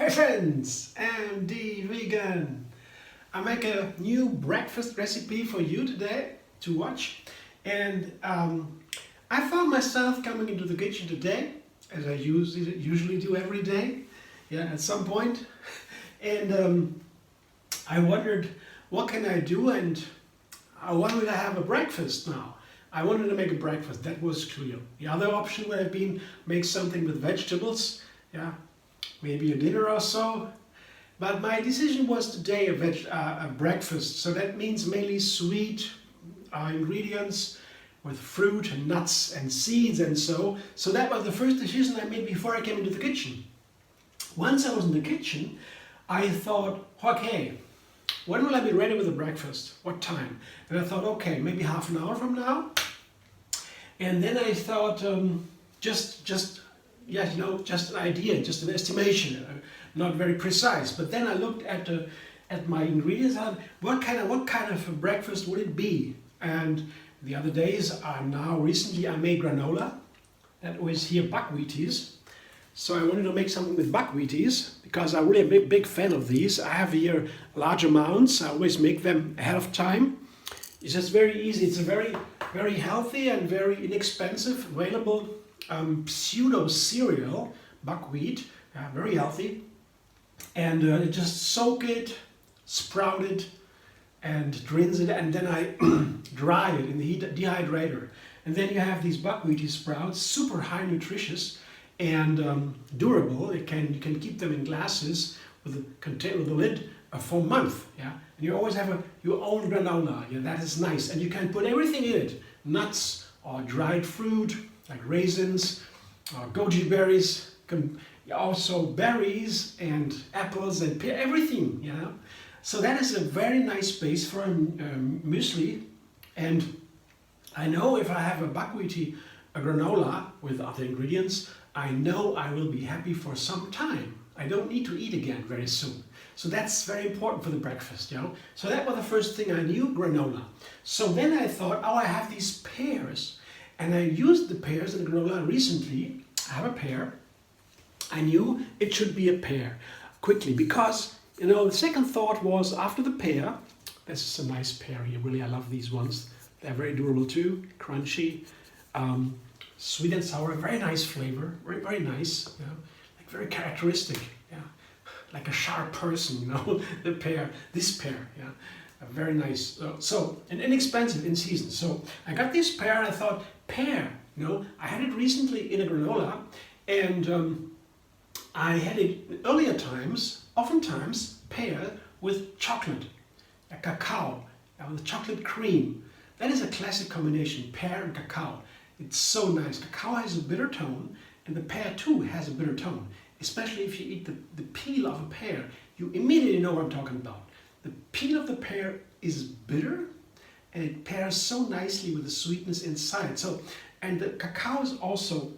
Hi friends, I'm the vegan. I make a new breakfast recipe for you today to watch, and I found myself coming into the kitchen today, as I usually do every day, at some point, and I wondered what can I do, and I wanted to have a breakfast now. I wanted to make a breakfast, that was clear. The other option would have been make something with vegetables, maybe a dinner or so. But my decision was today a breakfast, so that means mainly sweet ingredients with fruit and nuts and seeds and so. So that was the first decision I made before I came into the kitchen. Once I was in the kitchen, I thought, okay, when will I be ready with the breakfast? What time? And I thought, okay, maybe half an hour from now. And then I thought, just an idea, just an estimation, not very precise. But then I looked at my ingredients and what kind of a breakfast would it be? And the other days, recently I made granola. That was here buckwheaties. So I wanted to make something with buckwheaties because I'm really a big fan of these. I have here large amounts. I always make them ahead of time. It's just very easy. It's a very healthy and very inexpensive, available pseudo cereal, buckwheat, very healthy. And just soak it, sprout it, and rinse it, and then I dry it in the dehydrator. And then you have these buckwheaty sprouts, super high nutritious and durable. You can keep them in glasses with a lid for a month. And you always have your own granola. That is nice, and you can put everything in it: nuts or dried fruit like raisins or goji berries. Also berries and apples and pear, everything. So that is a very nice base for a muesli. And I know if I have a buckwheaty granola with other ingredients, I know I will be happy for some time. I don't need to eat again very soon. So that's very important for the breakfast, So that was the first thing I knew, granola. So then I thought, I have these pears. And I used the pears in the granola recently. I have a pear. I knew it should be a pear quickly because, the second thought was after the pear, this is a nice pear here, really, I love these ones. They're very durable too, crunchy, sweet and sour, very nice flavor, very, very nice, like very characteristic, like a sharp person, the pear, this pear, very nice. And inexpensive in season. So I got this pear and I thought, pear, I had it recently in a granola, and I had it earlier times, oftentimes pear with chocolate, a cacao, with chocolate cream. That is a classic combination, pear and cacao. It's so nice. Cacao has a bitter tone, and the pear too has a bitter tone. Especially if you eat the peel of a pear, you immediately know what I'm talking about. The peel of the pear is bitter, and it pairs so nicely with the sweetness inside. And the cacao is also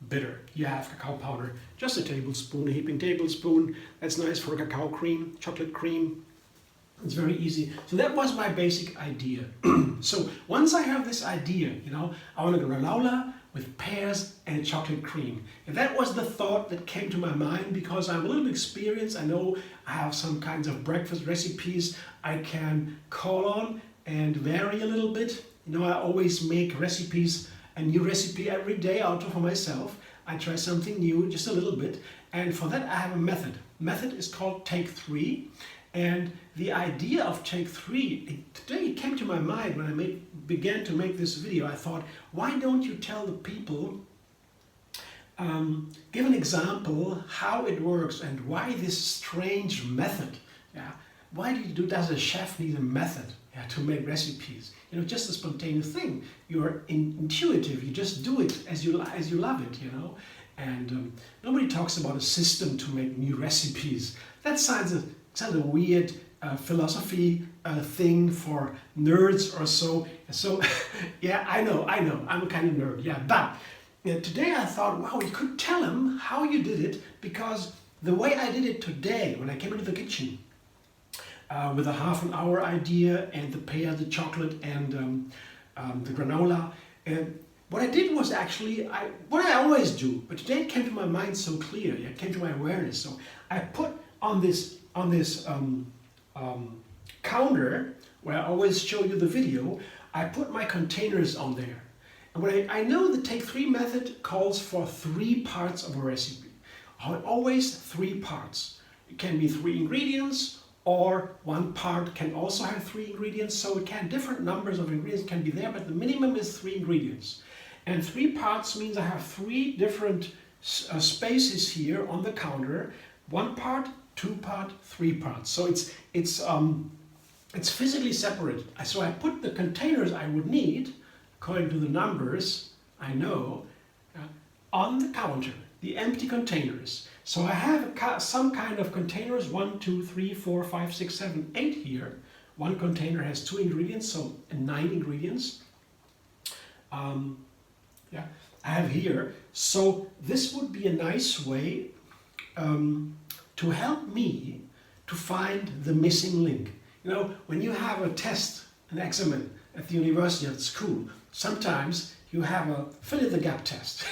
bitter. You have cacao powder, just a tablespoon, a heaping tablespoon. That's nice for cacao cream, chocolate cream. It's very easy. So that was my basic idea. So once I have this idea, I want a granola with pears and chocolate cream. And that was the thought that came to my mind because I'm a little bit experienced. I know I have some kinds of breakfast recipes I can call on and vary a little bit. I always make recipes, a new recipe every day out for myself. I try something new, just a little bit. And for that I have a method. Method is called Take 3. And the idea of Take 3, today it came to my mind when I began to make this video. I thought, why don't you tell the people, give an example how it works and why this strange method. Why does a chef need a method to make recipes? Just a spontaneous thing. You're intuitive. You just do it as you love it. And nobody talks about a system to make new recipes. That sounds a weird philosophy thing for nerds or so. So I know. I'm a kind of nerd. But today I thought, wow, you could tell them how you did it, because the way I did it today when I came into the kitchen. With a half an hour idea and the pear, the chocolate, and the granola. What I did was actually what I always do, but today it came to my mind so clear. It came to my awareness. So I put on this counter where I always show you the video, I put my containers on there. And when I know the take 3 method calls for 3 parts of a recipe. Always 3 parts. It can be 3 ingredients, or 1 part can also have 3 ingredients, so it can, different numbers of ingredients can be there, but the minimum is 3 ingredients. And 3 parts means I have 3 different spaces here on the counter. 1 part, 2 part, 3 parts. So it's physically separated. So I put the containers I would need, according to the numbers I know, on the counter, the empty containers. So I have some kind of containers, 1, 2, 3, 4, 5, 6, 7, 8 here. One container has 2 ingredients, so 9 ingredients. Yeah, I have here. So this would be a nice way to help me to find the missing link. You know, when you have a test, an examen at the university, at school, sometimes you have a fill-in-the-gap test.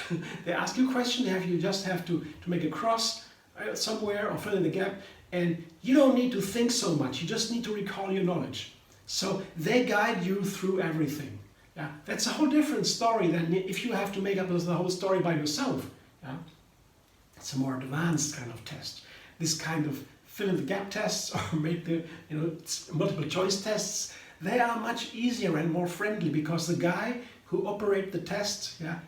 They ask you a question, you just have to make a cross somewhere or fill in the gap, and you don't need to think so much, you just need to recall your knowledge. So they guide you through everything. Yeah? That's a whole different story than if you have to make up the whole story by yourself. Yeah? It's a more advanced kind of test. This kind of fill-in-the-gap tests or make the multiple choice tests, they are much easier and more friendly because the guy who operate the test, yeah,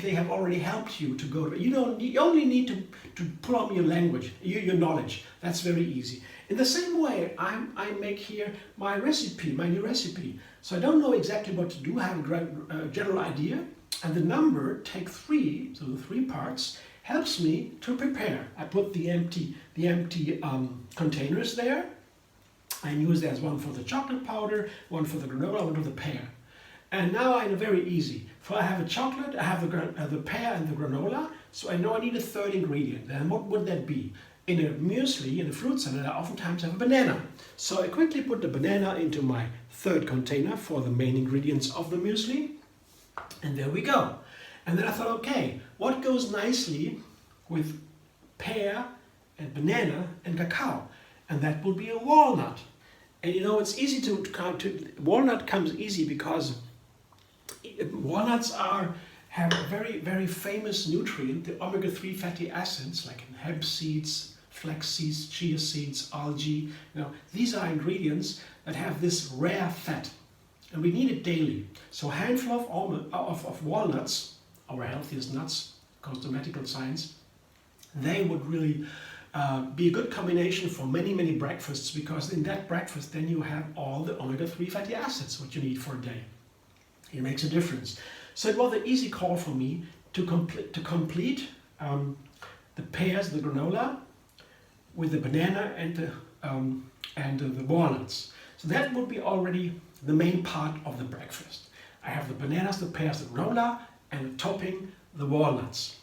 they have already helped you to go to. You only need to pull on your language, your knowledge. That's very easy. In the same way, I make here my recipe, my new recipe. So I don't know exactly what to do. I have a general idea, and the number take 3, so the 3 parts, helps me to prepare. I put the empty containers there. I use there's one for the chocolate powder, one for the granola, one for the pear. And now I know very easy. So I have a chocolate, I have the pear and the granola, so I know I need a 3rd ingredient. And what would that be? In a muesli, in a fruit salad, I oftentimes have a banana. So I quickly put the banana into my 3rd container for the main ingredients of the muesli. And there we go. And then I thought, okay, what goes nicely with pear and banana and cacao? And that would be a walnut. And you know, it's easy to walnut comes easy because walnuts have a very, very famous nutrient, the omega-3 fatty acids, like in hemp seeds, flax seeds, chia seeds, algae. You know, these are ingredients that have this rare fat, and we need it daily. So a handful of walnuts, our healthiest nuts, according to medical science, they would really be a good combination for many, many breakfasts, because in that breakfast then you have all the omega-3 fatty acids, what you need for a day. It makes a difference. So it was an easy call for me to complete the pears, the granola, with the banana and the walnuts. So that would be already the main part of the breakfast. I have the bananas, the pears, the granola, and the topping, the walnuts.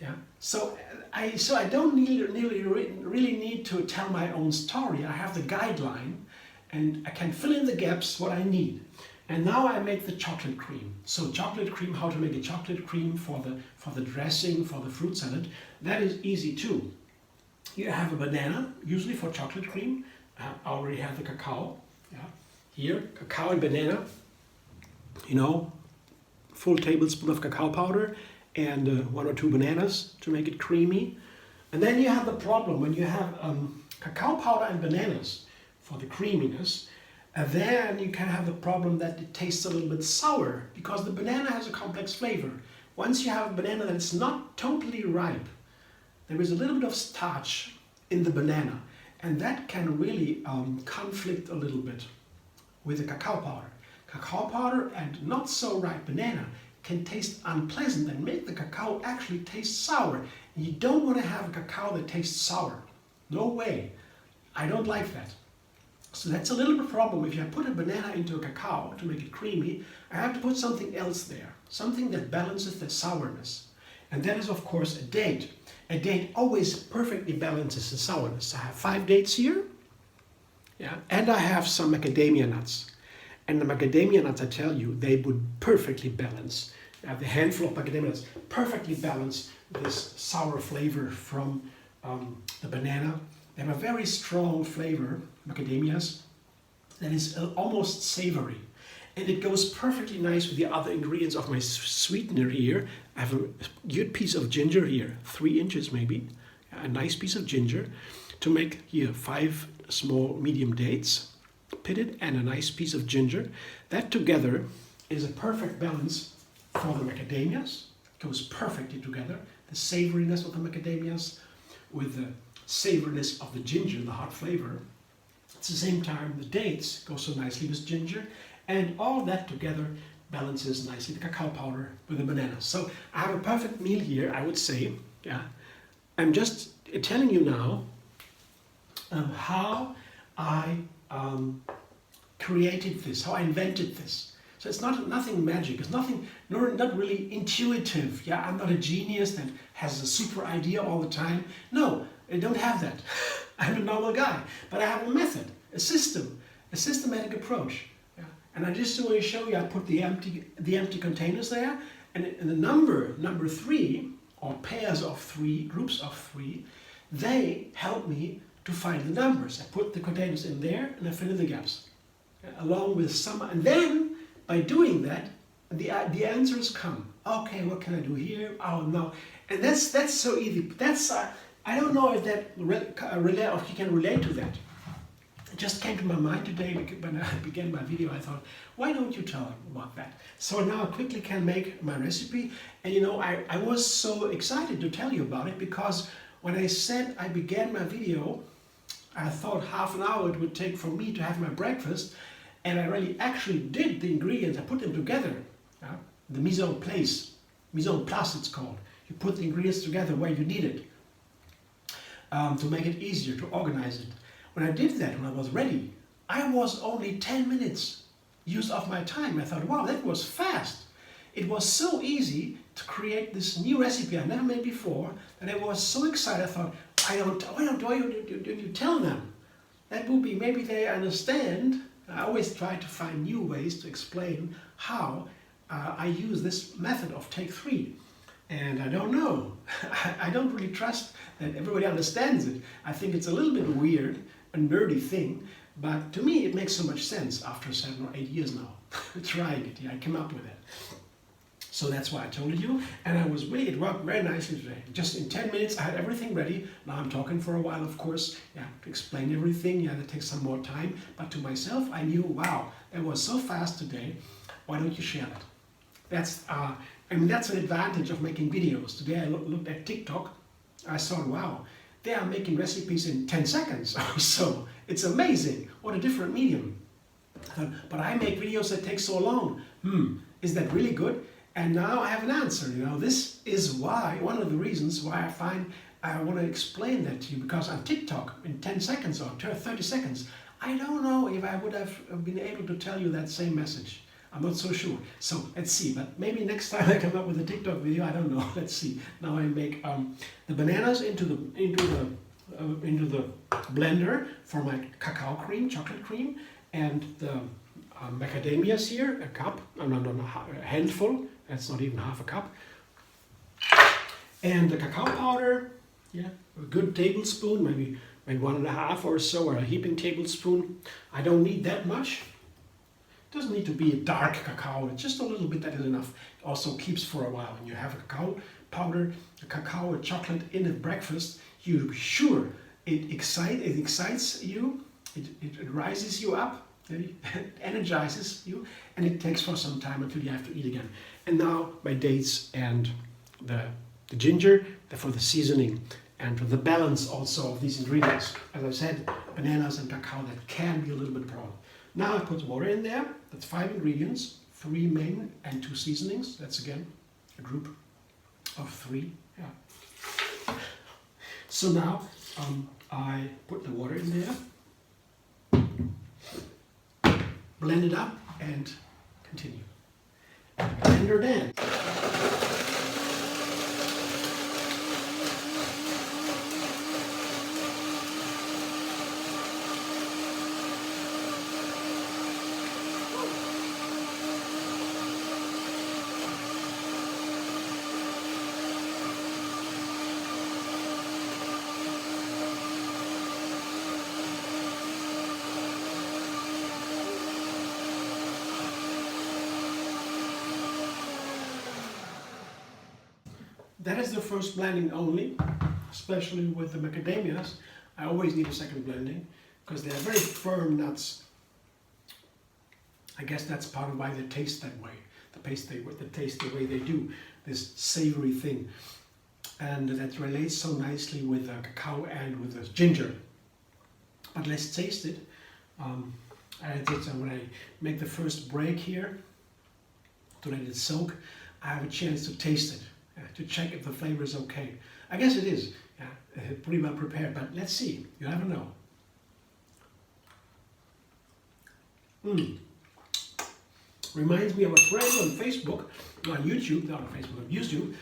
Yeah. So I don't really need to tell my own story. I have the guideline, and I can fill in the gaps what I need. And now I make the chocolate cream. So chocolate cream, how to make a chocolate cream for the dressing, for the fruit salad, that is easy too. You have a banana, usually for chocolate cream. I already have the cacao. Yeah. Here, cacao and banana. You know, full tablespoon of cacao powder and 1 or 2 bananas to make it creamy. And then you have the problem when you have cacao powder and bananas for the creaminess. And then you can have the problem that it tastes a little bit sour because the banana has a complex flavor. Once you have a banana that is not totally ripe, there is a little bit of starch in the banana, and that can really conflict a little bit with the cacao powder. Cacao powder and not so ripe banana can taste unpleasant and make the cacao actually taste sour. And you don't want to have a cacao that tastes sour. No way. I don't like that. So that's a little bit of a problem. If I put a banana into a cacao to make it creamy, I have to put something else there. Something that balances the sourness. And that is, of course, a date. A date always perfectly balances the sourness. I have 5 dates here. Yeah, and I have some macadamia nuts. And the macadamia nuts, I tell you, they would perfectly balance. I have the handful of macadamia nuts perfectly balance this sour flavor from the banana. They have a very strong flavor, macadamias, that is almost savory. And it goes perfectly nice with the other ingredients of my sweetener here. I have a good piece of ginger here, 3 inches maybe, a nice piece of ginger, to make here 5 small medium dates, pitted, and a nice piece of ginger. That together is a perfect balance for the macadamias. It goes perfectly together. The savoriness of the macadamias with the savoriness of the ginger, the hot flavor. At the same time, the dates go so nicely with ginger, and all that together balances nicely the cacao powder with the bananas. So I have a perfect meal here, I would say. Yeah, I'm just telling you now how I created this, how I invented this. So it's nothing magic. It's not really intuitive. Yeah, I'm not a genius that has a super idea all the time. No, I don't have that. I'm a normal guy, but I have a method, a system, a systematic approach. Yeah. And I just want to show you. I put the empty containers there, and the number 3, or pairs of 3, groups of 3, they help me to find the numbers. I put the containers in there, and I fill in the gaps, along with some, and then by doing that, the answers come. Okay, what can I do here? Oh no, and that's so easy. That's I don't know if that if you can relate to that. It just came to my mind today when I began my video. I thought, why don't you tell about that? So now I quickly can make my recipe, and you know, I was so excited to tell you about it because when I said I began my video, I thought half an hour it would take for me to have my breakfast. And I really actually did the ingredients, I put them together. The mise en place it's called. You put the ingredients together where you need it to make it easier, to organize it. When I did that, when I was ready, I was only 10 minutes use of my time. I thought, wow, that was fast. It was so easy to create this new recipe I never made before, and I was so excited. I thought, why don't you tell them? That would be, maybe they understand. I always try to find new ways to explain how I use this method of take 3. And I don't know. I don't really trust that everybody understands it. I think it's a little bit weird, a nerdy thing, but to me it makes so much sense after 7 or 8 years now. Trying it, yeah, I came up with it. So that's why I told you, and it worked very nicely today. Just in 10 minutes I had everything ready. Now I'm talking for a while, of course, yeah, to explain everything. Yeah, that takes some more time, but to myself I knew, wow, that was so fast today. Why don't you share that? That's that's an advantage of making videos. Today I looked at TikTok. I saw, wow, they are making recipes in 10 seconds or so. It's amazing. What a different medium. But I make videos that take so long. Is that really good? And now I have an answer. You know, this is why, one of the reasons why I want to explain that to you, because on TikTok, in 10 seconds or 30 seconds, I don't know if I would have been able to tell you that same message. I'm not so sure. So let's see. But maybe next time I come up with a TikTok video, I don't know. Let's see. Now I make the bananas into the blender for my cacao cream, chocolate cream, and the macadamias here, a cup, a handful. That's not even half a cup. And the cacao powder, yeah, a good tablespoon, maybe 1.5 or so, or a heaping tablespoon. I don't need that much. It doesn't need to be a dark cacao, just a little bit, that is enough. It also keeps for a while. When you have a cacao powder, a cacao, a chocolate in a breakfast, you're sure it excites you, it rises you up, it energizes you, and it takes for some time until you have to eat again. And now my dates and the ginger for the seasoning and for the balance also of these ingredients. As I said, bananas and cacao, that can be a little bit problem. Now I put water in there. That's 5 ingredients, 3 main and 2 seasonings. That's again a group of 3. Yeah. So now I put the water in there, blend it up, and continue. Blender then. that is the first blending only, especially with the macadamias. I always need a second blending because they are very firm nuts. I guess that's part of why they taste that way. They taste the way they do, this savory thing. And that relates so nicely with cacao and with the ginger. But let's taste it. When I make the first break here, to let it soak, I have a chance to taste it, to check if the flavor is okay. I guess it is, pretty well prepared, but let's see, you never know. Reminds me of a friend on Facebook, on YouTube, not on Facebook, on YouTube.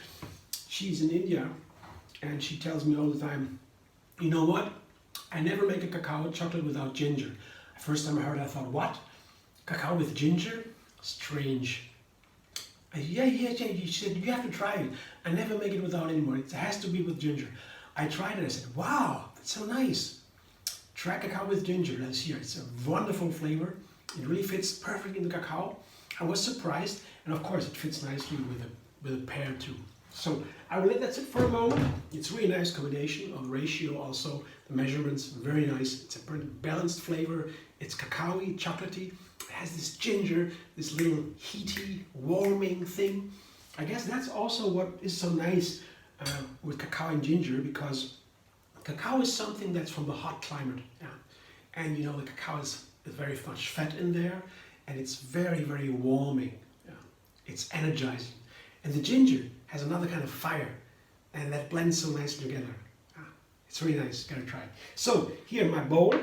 She's in India, and she tells me all the time, you know what? I never make a cacao chocolate without ginger. First time I heard it, I thought, what? Cacao with ginger? Strange. Yeah, she said, you have to try it. I never make it without anymore. It has to be with ginger. I tried it, I said, wow, that's so nice. Try cacao with ginger, let's hear. It's a wonderful flavor. It really fits perfectly in the cacao. I was surprised, and of course it fits nicely with a pear too. So I will let that sit for a moment. It's really nice combination of the ratio also, the measurements, very nice. It's a pretty balanced flavor. It's cacao-y, chocolatey. It has this ginger, this little heaty, warming thing. I guess that's also what is so nice with cacao and ginger, because cacao is something that's from the hot climate. Yeah. And you know, the cacao is very much fat in there, and it's very, very warming. Yeah. It's energizing. And the ginger has another kind of fire, and that blends so nicely together. It's really nice. Gotta try it. So here in my bowl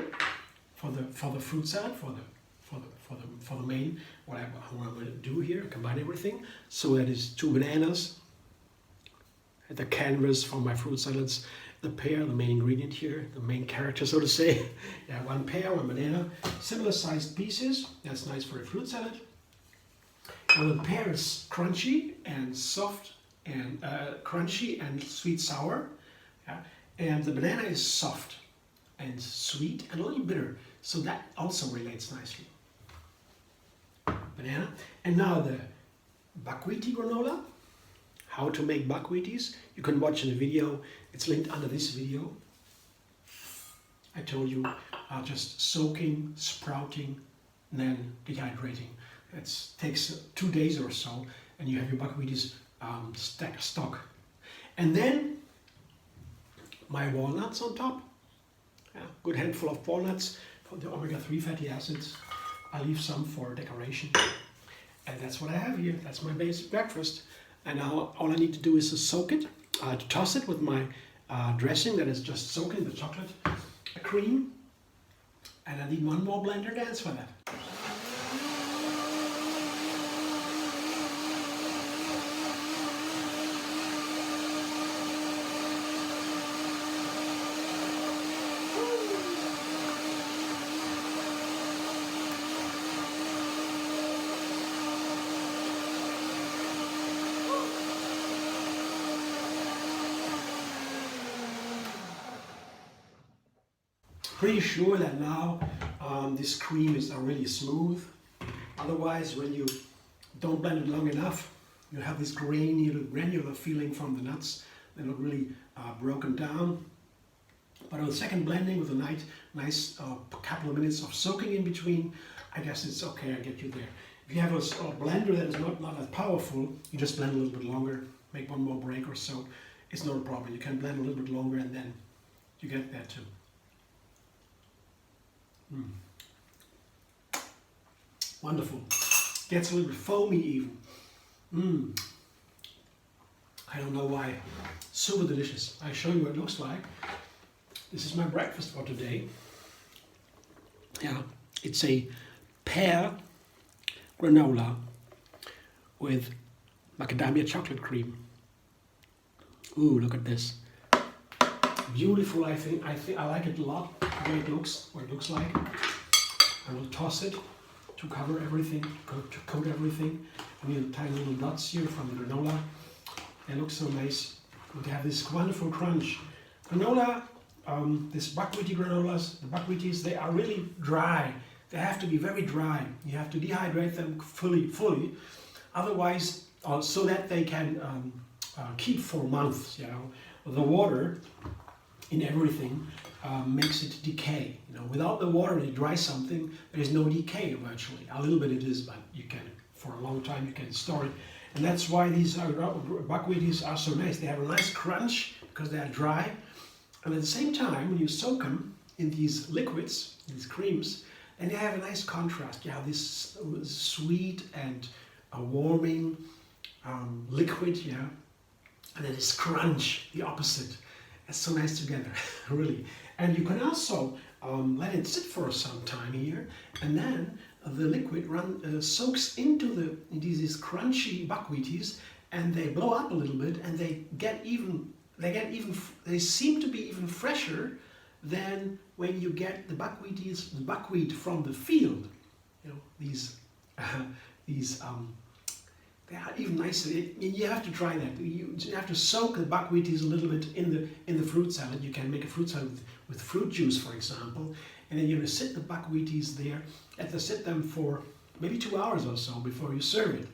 for the fruit salad, for the main, what I'm going to do here, combine everything. So that is 2 bananas, the canvas for my fruit salads, the pear, the main ingredient here, the main character, so to say. Yeah, 1 pear, 1 banana, similar sized pieces. That's nice for a fruit salad. And the pear is crunchy and soft and crunchy and sweet sour. Yeah. And the banana is soft and sweet and a little bitter. So that also relates nicely. Banana. And now the buckwheaty granola. How to make buckwheaties. You can watch in the video. It's linked under this video. I told you just soaking, sprouting, and then dehydrating. It takes 2 days or so, and you have your buckwheaties stock. And then my walnuts on top. Yeah, good handful of walnuts for the omega-3 fatty acids. I leave some for decoration. And that's what I have here. That's my basic breakfast. And now all I need to do is to soak it, to toss it with my dressing that is just soaking the chocolate cream. And I need 1 more blender dance for that. Pretty sure that now this cream is really smooth. Otherwise, when you don't blend it long enough, you have this granular feeling from the nuts. They look really broken down. But on the second blending with a nice couple of minutes of soaking in between, I guess it's okay. I get you there. If you have a blender that is not as powerful, you just blend a little bit longer, make 1 more break or so. It's not a problem. You can blend a little bit longer, and then you get there too. Wonderful. Gets a little bit foamy even. I don't know why. Super delicious. I'll show you what it looks like. This is my breakfast for today. Yeah, it's a pear granola with macadamia chocolate cream. Ooh, look at this. Beautiful, I think I like it a lot, the way it looks, what it looks like. I will toss it to cover everything, to coat everything. I need tiny little dots here from the granola. They look so nice. We have this wonderful crunch. Granola, this buckwheaty granolas, the buckwheaties, they are really dry. They have to be very dry. You have to dehydrate them fully. Otherwise, so that they can keep for months. You know, the water in everything makes it decay. You know, without the water, you dry something, there is no decay virtually. A little bit it is, but you can, for a long time, you can store it. And that's why these buckwheaties are so nice. They have a nice crunch because they are dry. And at the same time, when you soak them in these liquids, these creams, and they have a nice contrast. You have this sweet and warming liquid, yeah, and then this crunch, the opposite. It's so nice together, really. And you can also let it sit for some time here, and then the liquid soaks into these crunchy buckwheaties, and they blow up a little bit, and they seem to be even fresher than when you get the buckwheat from the field. You know, these they are even nicer. You have to try that. You have to soak the buckwheaties a little bit in the fruit salad. You can make a fruit salad with fruit juice, for example, and then you sit the buckwheaties there. You have to sit them for maybe 2 hours or so before you serve it,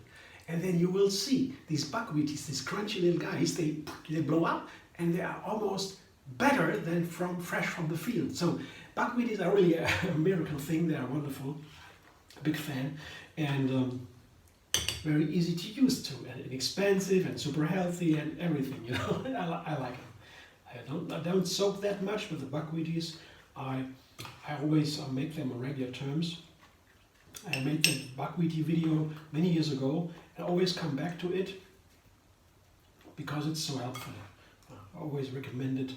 and then you will see these buckwheaties, these crunchy little guys. They blow up, and they are almost better than fresh from the field. So buckwheaties are really a miracle thing. They are wonderful. Big fan, and very easy to use too, and inexpensive and super healthy and everything. You know, I like them. I don't soak that much with the buckwheaties. I always make them on regular terms. I made the buckwheaty video many years ago, and always come back to it because it's so helpful. I always recommend it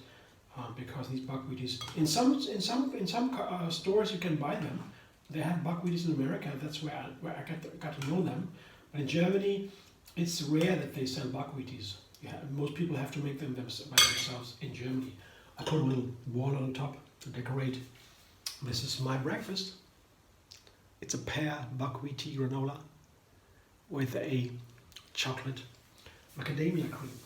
because these buckwheaties, in some stores you can buy them. They have buckwheaties in America. That's where I got to know them. But in Germany, it's rare that they sell buckwheaties. Most people have to make them by themselves in Germany. I put a little walnut on top to decorate. This is my breakfast. It's a Pear Buckwheaty Granola with a chocolate macadamia cream.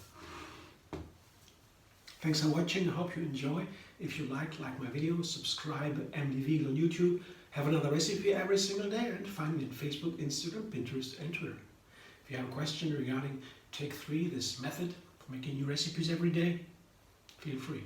Thanks for watching. I hope you enjoy. If you like my videos, subscribe MD Vegan on YouTube. Have another recipe every single day, and find me on Facebook, Instagram, Pinterest, and Twitter. If you have a question regarding Take 3, this method for making new recipes every day, feel free.